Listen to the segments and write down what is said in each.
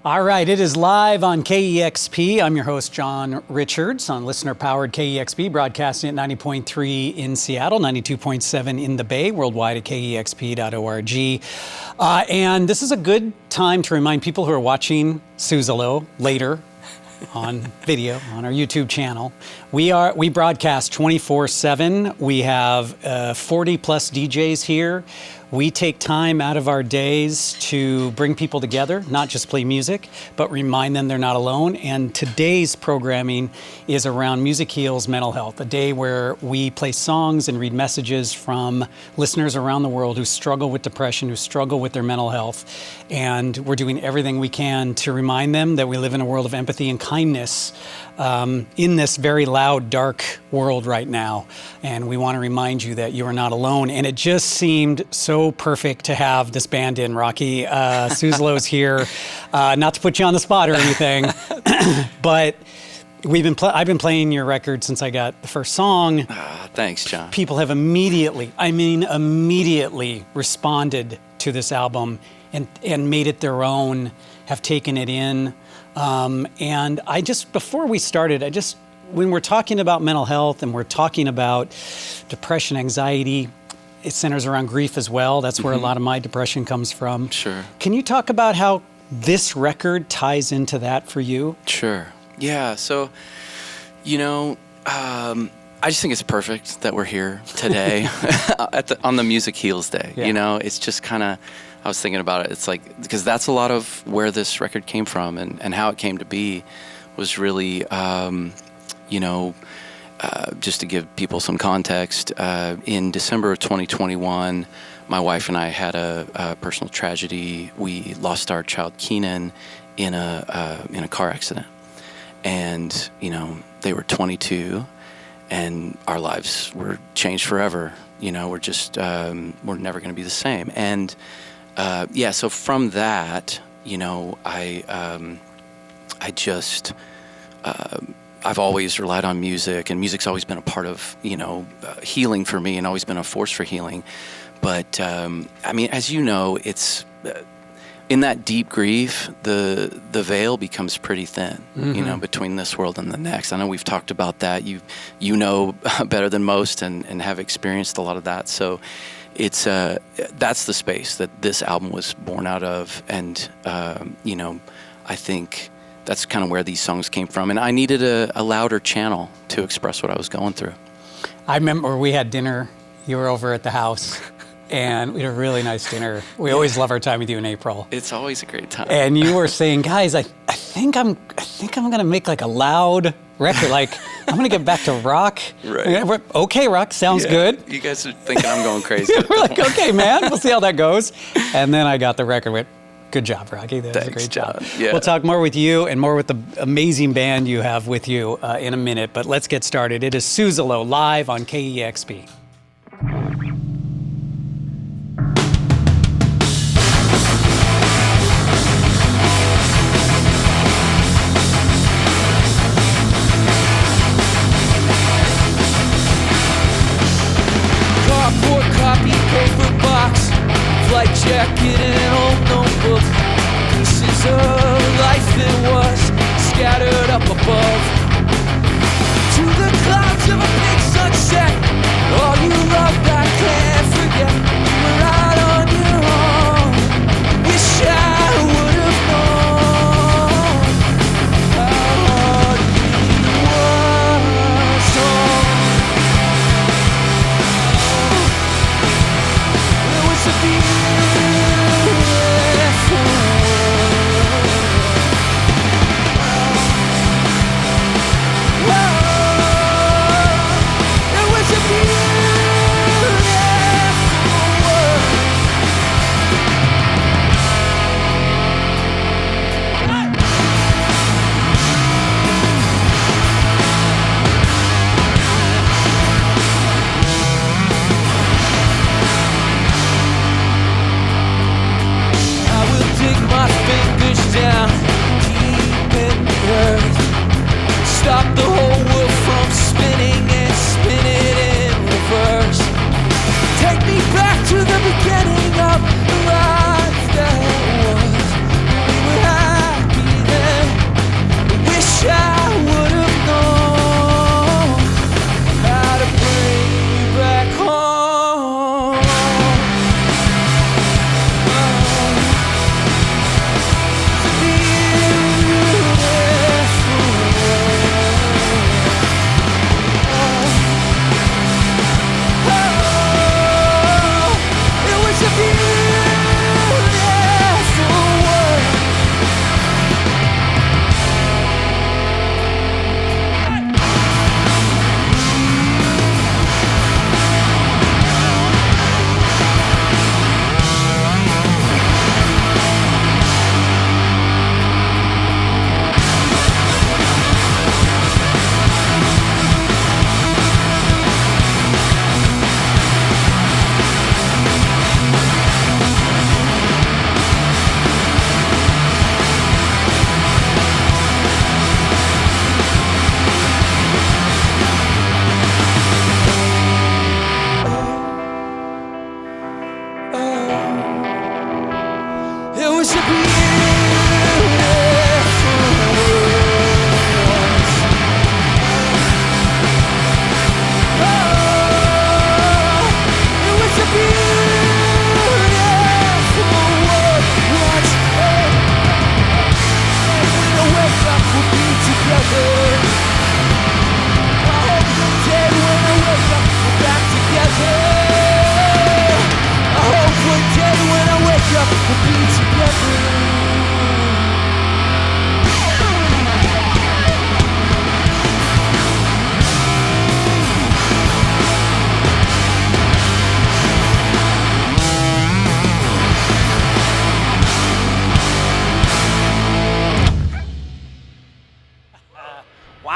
All right, it is live on KEXP. I'm your host, John Richards, on listener-powered KEXP, broadcasting at 90.3 in Seattle, 92.7 in the Bay, worldwide at kexp.org. And this is a good time to remind people who are watching Suzzallo later on video on our YouTube channel. We broadcast 24/7. We have 40 plus DJs here. We take time out of our days to bring people together, not just play music, but remind them they're not alone. And today's programming is around Music Heals Mental Health, a day where we play songs and read messages from listeners around the world who struggle with depression, who struggle with their mental health. And we're doing everything we can to remind them that we live in a world of empathy and kindness in this very loud, dark world right now. And we want to remind you that you are not alone. And it just seemed so perfect to have this band in, Rocky. Suzzallo's here. Not to put you on the spot or anything, but I've been playing your record since I got the first song. Thanks, John. People have immediately responded to this album and made it their own, have taken it in. And before we started, when we're talking about mental health and we're talking about depression, anxiety, it centers around grief as well. That's where a lot of my depression comes from. Sure. Can you talk about how this record ties into that for you? Sure. Yeah. So, I just think it's perfect that we're here today on the Music Heals Day. Yeah. It's just kind of, I was thinking about it. It's like, because that's a lot of where this record came from and how it came to be was really, just to give people some context, in December of 2021, my wife and I had a personal tragedy. We lost our child Keenan in a car accident, and they were 22, and our lives were changed forever. We're just we're never going to be the same. And so from that, I've always relied on music, and music's always been a part of, healing for me and always been a force for healing. But, as you know, it's in that deep grief, the veil becomes pretty thin, between this world and the next. I know we've talked about that. You know better than most and have experienced a lot of that. So it's that's the space that this album was born out of. And, I think that's kind of where these songs came from. And I needed a louder channel to express what I was going through. I remember we had dinner. You were over at the house, and we had a really nice dinner. We always love our time with you in April. It's always a great time. And you were saying, guys, I think I'm going to make like a loud record. Like, I'm going to get back to rock. Right. Okay, rock, sounds good. You guys are thinking I'm going crazy. We're like, okay, man, we'll see how that goes. And then I got the record with, good job, Rocky. That was a great job. Yeah. We'll talk more with you and more with the amazing band you have with you in a minute, but let's get started. It is Suzzallo live on KEXP. Cardboard copy, paper box, flight jacket and an old notebook. Pieces of life that was scattered up above. To the clouds of a big sunset, all you loved I can't forget. You were out on your own. Wish I would have known how hard it was. There was a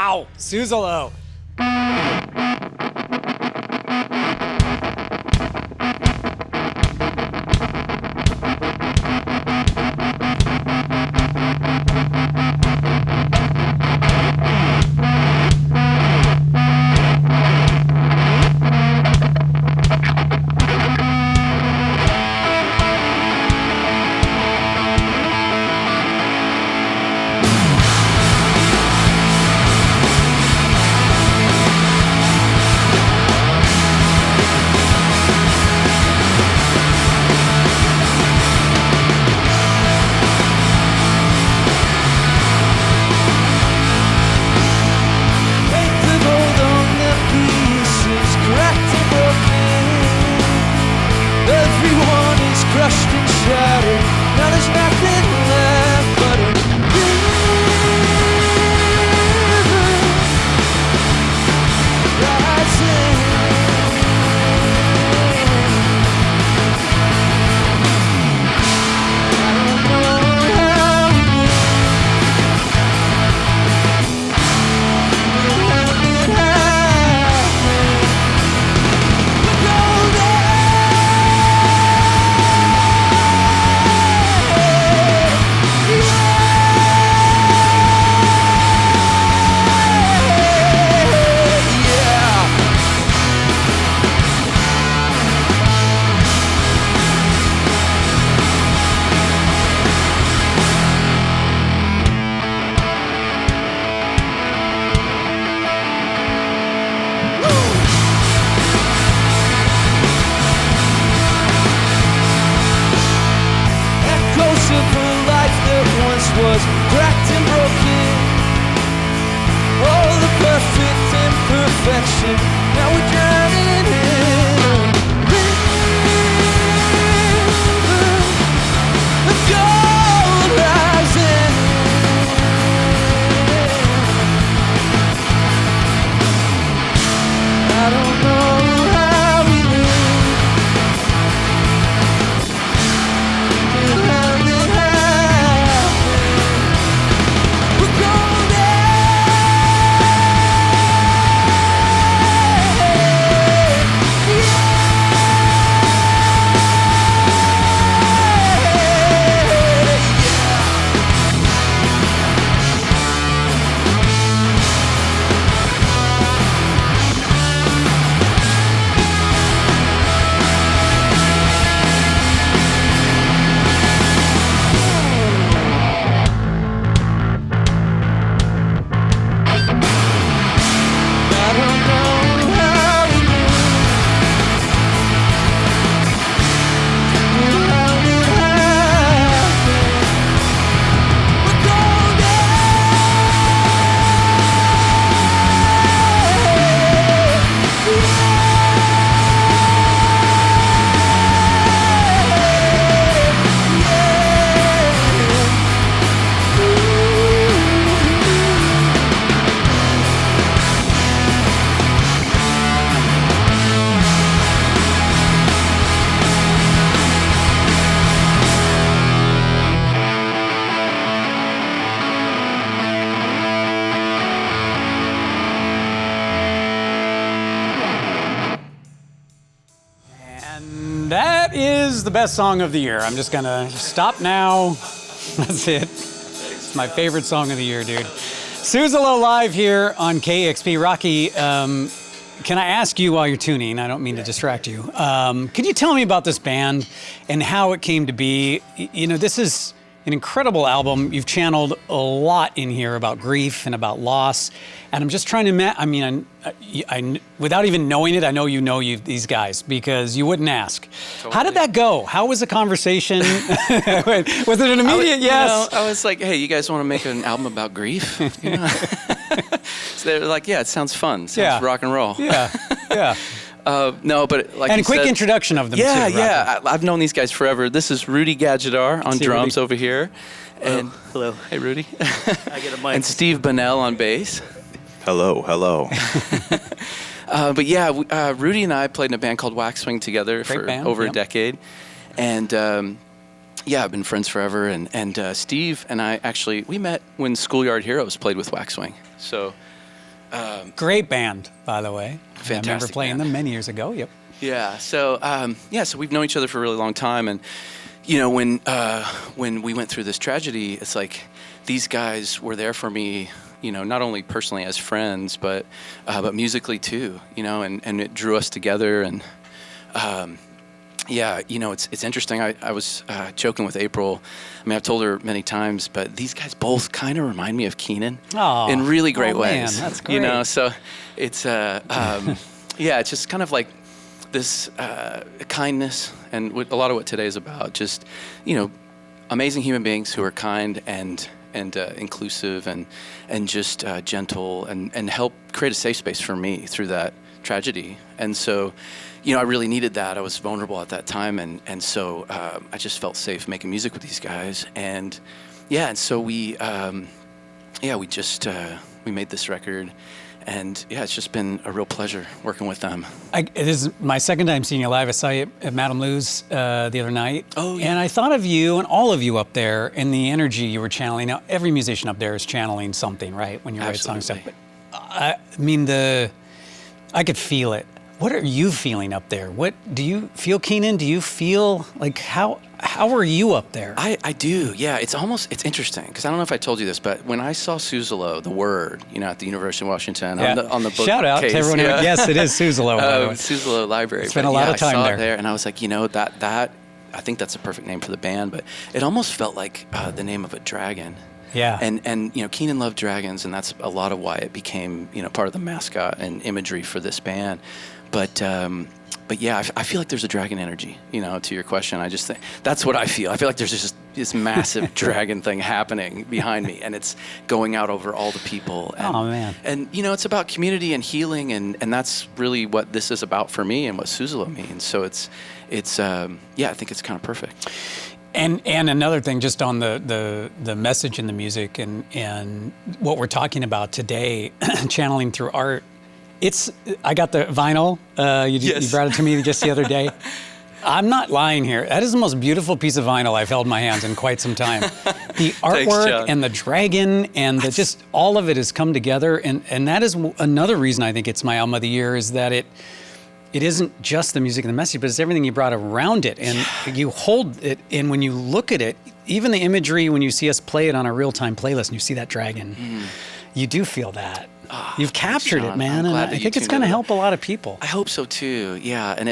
Wow, Suzzallo. was cracked and broken. All the perfect imperfection. Now we're drowning in a river of gold rising. I don't know how we live. How it happened. We're golden. I don't know how we live. How it happened. We're And that is the best song of the year. I'm just gonna stop now. That's it. It's my favorite song of the year, dude. Suzzallo live here on KEXP. Rocky, can I ask you while you're tuning? I don't mean to distract you. Can you tell me about this band and how it came to be? You know, this is an incredible album. You've channeled a lot in here about grief and about loss. And I'm just trying to, I without even knowing it, I know these guys because you wouldn't ask. Totally. How did that go? How was the conversation? Was it an immediate yes? I was like, hey, you guys want to make an album about grief? You know? So they're like, yeah, it sounds fun. Sounds rock and roll. Yeah, yeah. No, but like And you a quick said, introduction of them too. Yeah. I've known these guys forever. This is Rudy Gajadhar on See drums Rudy. over here. And Hello. hey, Rudy. I get a mic. And Steve Bonnell on bass. Hello, hello. But yeah, Rudy and I played in a band called Waxwing together for band, over yep. a decade. And I've been friends forever. And Steve and I we met when Schoolyard Heroes played with Waxwing. So Great band, by the way. I remember Fantastic playing band. them many years ago. Yep. Yeah. So so we've known each other for a really long time, and when we went through this tragedy, it's like these guys were there for me. Not only personally as friends, but musically too. And it drew us together. And it's interesting. I was joking with April. I mean, I've told her many times, but these guys both kind of remind me of Keenan in really great ways. Man, that's great. So it's it's just kind of like this kindness, and a lot of what today is about. Just amazing human beings who are kind and inclusive and just gentle and help create a safe space for me through that tragedy. And so, I really needed that. I was vulnerable at that time, and so I just felt safe making music with these guys. And so we made this record. And it's just been a real pleasure working with them. It is my second time seeing you live. I saw you at Martlew's the other night. Oh, yeah. And I thought of you and all of you up there and the energy you were channeling. Now, every musician up there is channeling something, right? When you write songs. But I could feel it. What are you feeling up there? What do you feel, Keenan? Do you feel like how are you up there? I do, yeah. It's interesting because I don't know if I told you this, but when I saw Suzzallo, the word, at the University of Washington on the book Shout out case, to everyone. Yes, it is Suzzallo. By the way. Suzzallo Library. Spent a lot of time I saw there. It there, and I was like, that I think that's a perfect name for the band, but it almost felt like the name of a dragon. Yeah. And Keenan loved dragons, and that's a lot of why it became part of the mascot and imagery for this band. But yeah, I feel like there's a dragon energy, to your question. I just think that's what I feel. I feel like there's just this massive dragon thing happening behind me, and it's going out over all the people. And, oh, man. And, it's about community and healing, and that's really what this is about for me and what Suzzallo means. So it's I think it's kind of perfect. And another thing, just on the message in the music and what we're talking about today, channeling through art. I got the vinyl. You brought it to me just the other day. I'm not lying here. That is the most beautiful piece of vinyl I've held in my hands in quite some time. The artwork and the dragon and just all of it has come together. And that is another reason I think it's my album of the year, is that it isn't just the music and the message, but it's everything you brought around it. And you hold it, and when you look at it, even the imagery, when you see us play it on a real-time playlist and you see that dragon, you do feel that. You've captured it, man, and I think it's going to help a lot of people. I hope so too. Yeah, and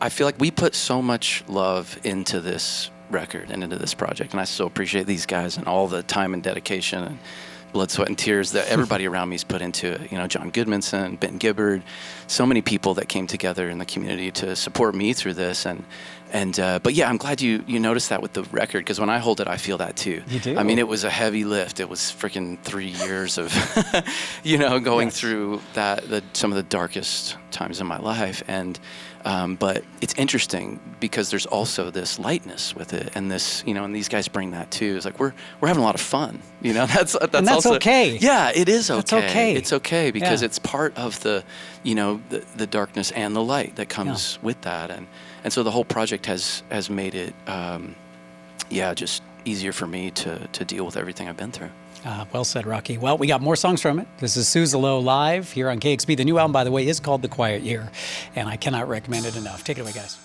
I feel like we put so much love into this record and into this project, and I so appreciate these guys and all the time and dedication and blood, sweat, and tears that everybody around me's put into it. John Goodmanson, Ben Gibbard, so many people that came together in the community to support me through this. But yeah, I'm glad you noticed that with the record, because when I hold it, I feel that too. You do? I mean, it was a heavy lift. It was freaking 3 years of, going through some of the darkest times in my life. But it's interesting because there's also this lightness with it, and this, and these guys bring that too. It's like we're having a lot of fun. That's also okay. Yeah, it is okay. That's okay. It's okay because it's part of the, the darkness and the light that comes with that, and so the whole project has made it, just easier for me to deal with everything I've been through. Well said, Rocky. Well, we got more songs from it. This is Suzzallo live here on KEXP. The new album, by the way, is called The Quiet Year, and I cannot recommend it enough. Take it away, guys.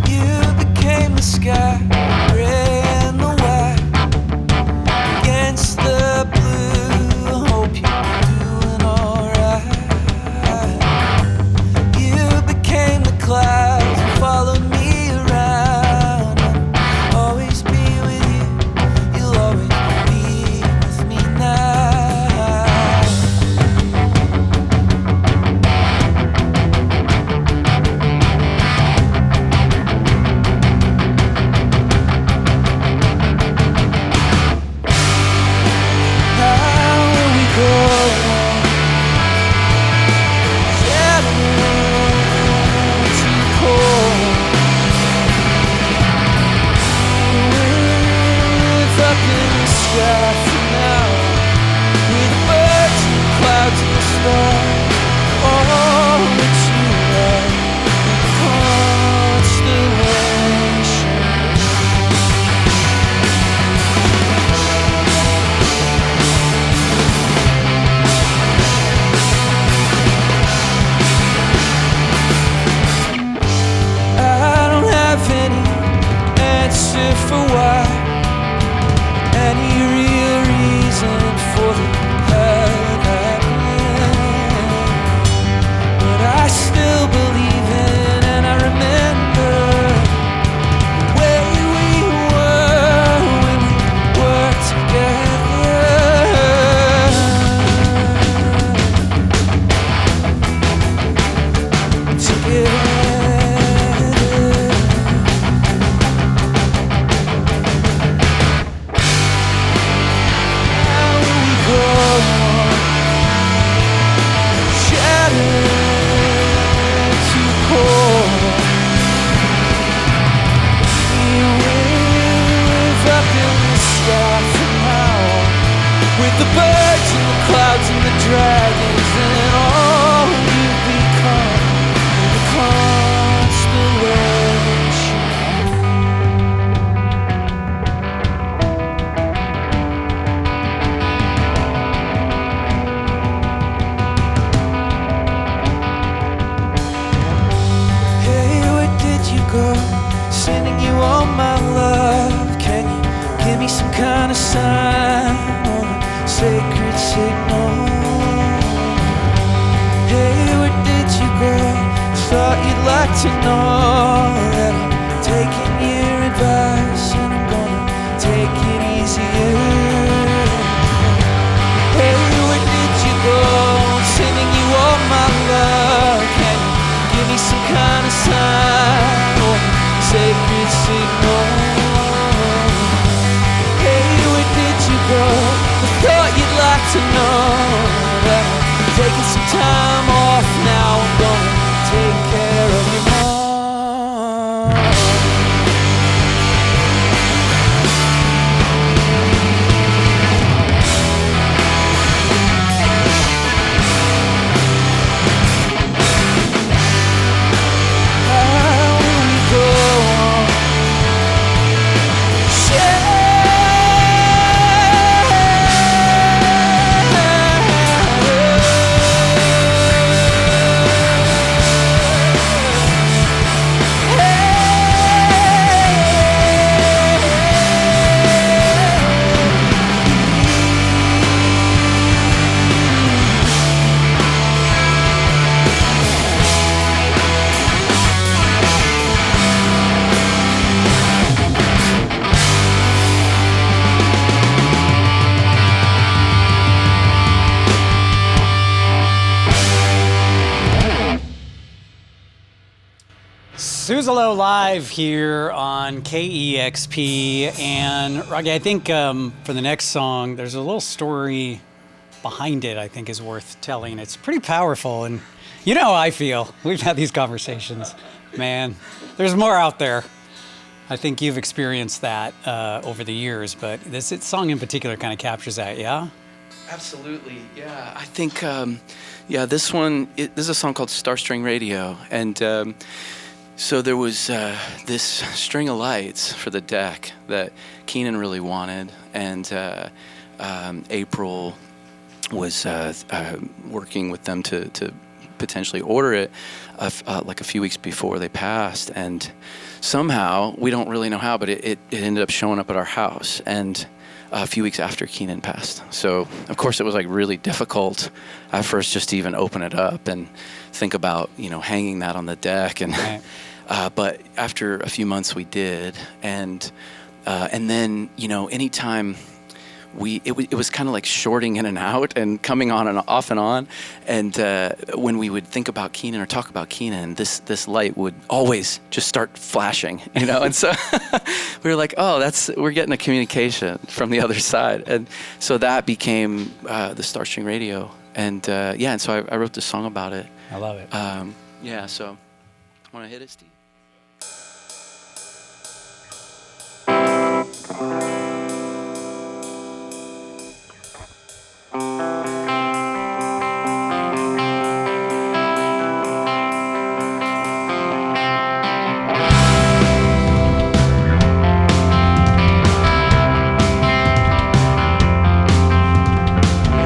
You became the sky, gray and the white, against the blue. Hope you're doing alright. You became the clouds and followed me around. dragons and all you become the constellation. Hey, where did you go? Sending you all my love. Can you give me some kind of sign or a sacred signal? Hey, where did you go? Thought you'd like to know that I'm taking your advice and I'm gonna take it easier. Hey, where did you go? I'm sending you all my love. Can you give me some kind of sign or sacred signal? Hey, where did you go? I thought you'd like to know that I'm taking some time off now. I'm gonna take care of your mom. Suzzallo live here on KEXP. And Rocky, I think for the next song, there's a little story behind it I think is worth telling. It's pretty powerful, and you know how I feel. We've had these conversations. Man, there's more out there. I think you've experienced that over the years, but this song in particular kind of captures that, yeah? Absolutely, yeah. I think, this one, this is a song called Starstring Radio, and so there was this string of lights for the deck that Keenan really wanted, and April was working with them to potentially order it like a few weeks before they passed, and somehow, we don't really know how, but it ended up showing up at our house, and a few weeks after Keenan passed. So, of course, it was like really difficult at first just to even open it up and think about, hanging that on the deck. And Right. But after a few months we did. And then, anytime it was kind of like shorting in and out and coming on and off and on. And when we would think about Keenan or talk about Keenan, this light would always just start flashing, And so we were like, oh, we're getting a communication from the other side. And so that became the Starstring Radio. And and so I wrote this song about it. I love it. So want to hit it, Steve?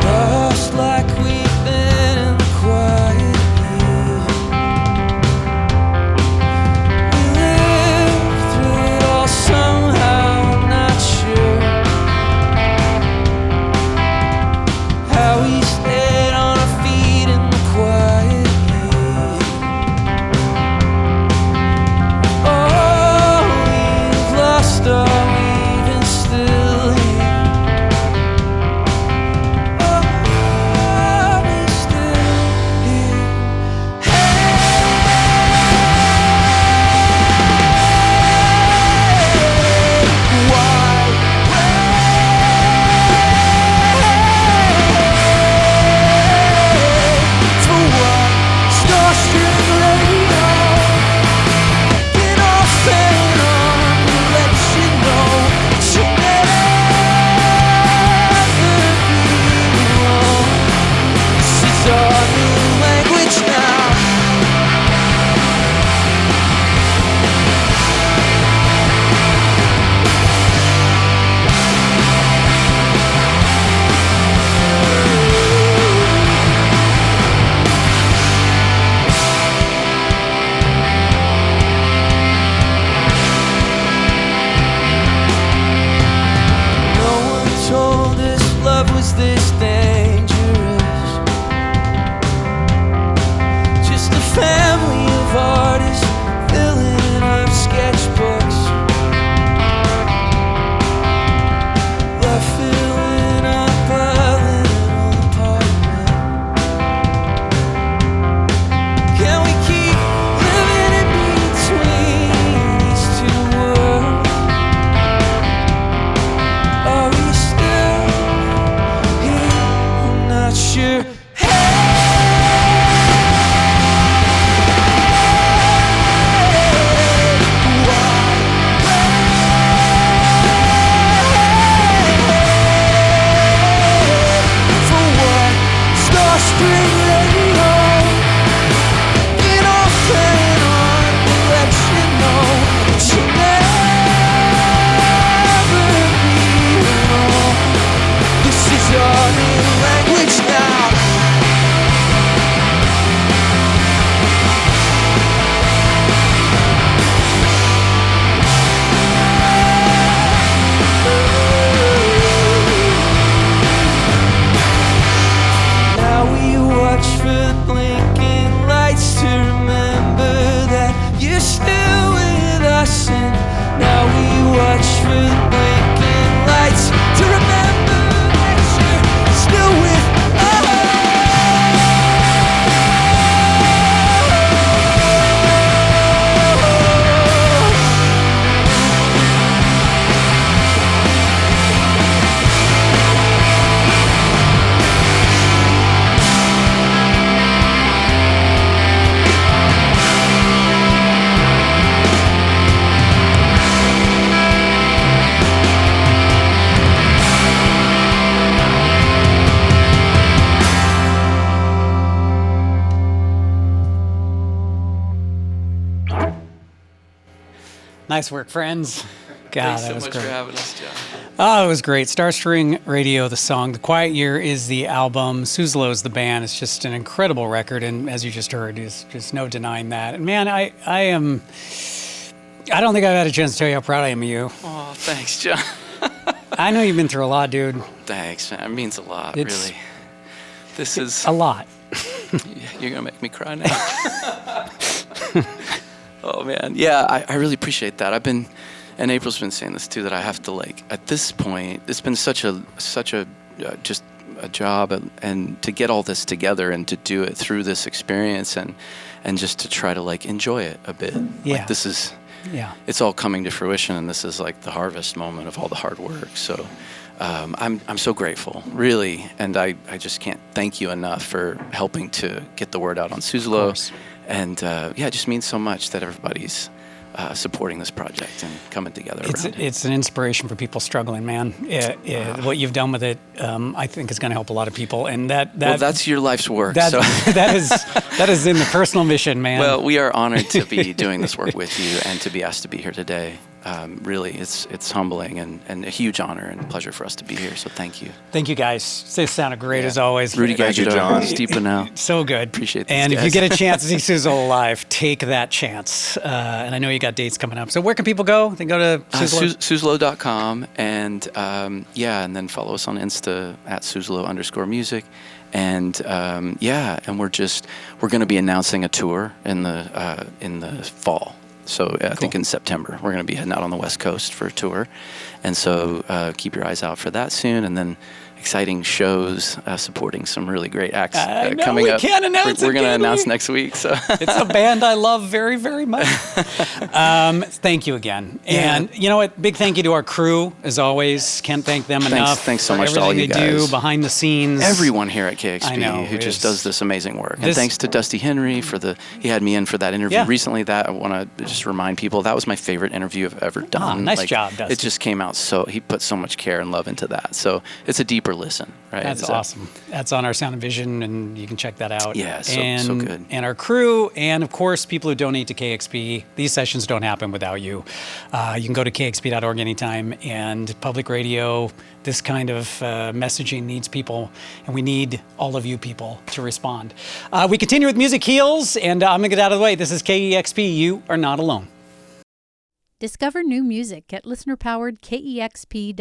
Lost like we've been in the quiet year. We lived through it all somehow, I'm not sure. Nice work, friends. God, Thanks that so was much great. for having us, John. Oh, it was great. Starstring Radio, the song. The Quiet Year is the album. Suzzallo is the band. It's just an incredible record, and as you just heard, there's just no denying that. And man, I don't think I've had a chance to tell you how proud I am of you. Oh, thanks, John. I know you've been through a lot, dude. Thanks, man. It means a lot, It's- really. This is... A lot. You're going to make me cry now. Oh, man. Yeah, I really appreciate that. And April's been saying this too, that I have to, like, at this point, it's been such a just a job, and to get all this together and to do it through this experience and just to try to, like, enjoy it a bit. Yeah. Like, this is, Yeah. it's all coming to fruition, and this is like the harvest moment of all the hard work. So I'm so grateful, really, and I just can't thank you enough for helping to get the word out on Suzzallo. course. And it just means so much that everybody's supporting this project and coming together around it. It's an inspiration for people struggling, man. What you've done with it, I think, is going to help a lot of people. And Well, that's your life's work. that, So. that is in the personal mission, man. Well, we are honored to be doing this work with you and to be asked to be here today. Really, it's humbling and a huge honor and pleasure for us to be here. So thank you. Thank you, guys. This sounded great as always. Rudy Thank you, Gajadhar, John. Steve Bonnell. So good. Appreciate this, And if guys. you get a chance to see Suzzallo live, take that chance. And I know you got dates coming up. So where can people go? They go to Suzzallo. Suzzallo.com and and then follow us on Insta at Suzzallo_music. And and we're going to be announcing a tour in the fall. So I think in September we're going to be heading out on the West Coast for a tour, and so keep your eyes out for that soon. And then exciting shows supporting some really great acts I know, coming we up. can't announce We're it, going to can announce we? next week. So It's a band I love very, very much. Thank you again. And you know what? Big thank you to our crew, as always. Can't thank them enough. Thanks so for much to all everything you they do guys. behind the scenes. everyone here at KEXP I know, who just it's- does this amazing work. And This- thanks to Dusty Henry he had me in for that interview Yeah. recently. That I want to just remind people, that was my favorite interview I've ever done. nice job, Dusty. It just came out he put so much care and love into that. So it's a deeper listen, right? That's So- awesome. That's on our Sound and Vision, and you can check that out. Yeah, so and, good. And our crew, and of course, people who donate to KEXP. These sessions don't happen without you. You can go to kexp.org anytime, and public radio, this kind of messaging needs people, and we need all of you people to respond. We continue with Music Heals, and I'm going to get out of the way. This is KEXP. You are not alone. Discover new music at listener-powered KEXP.org.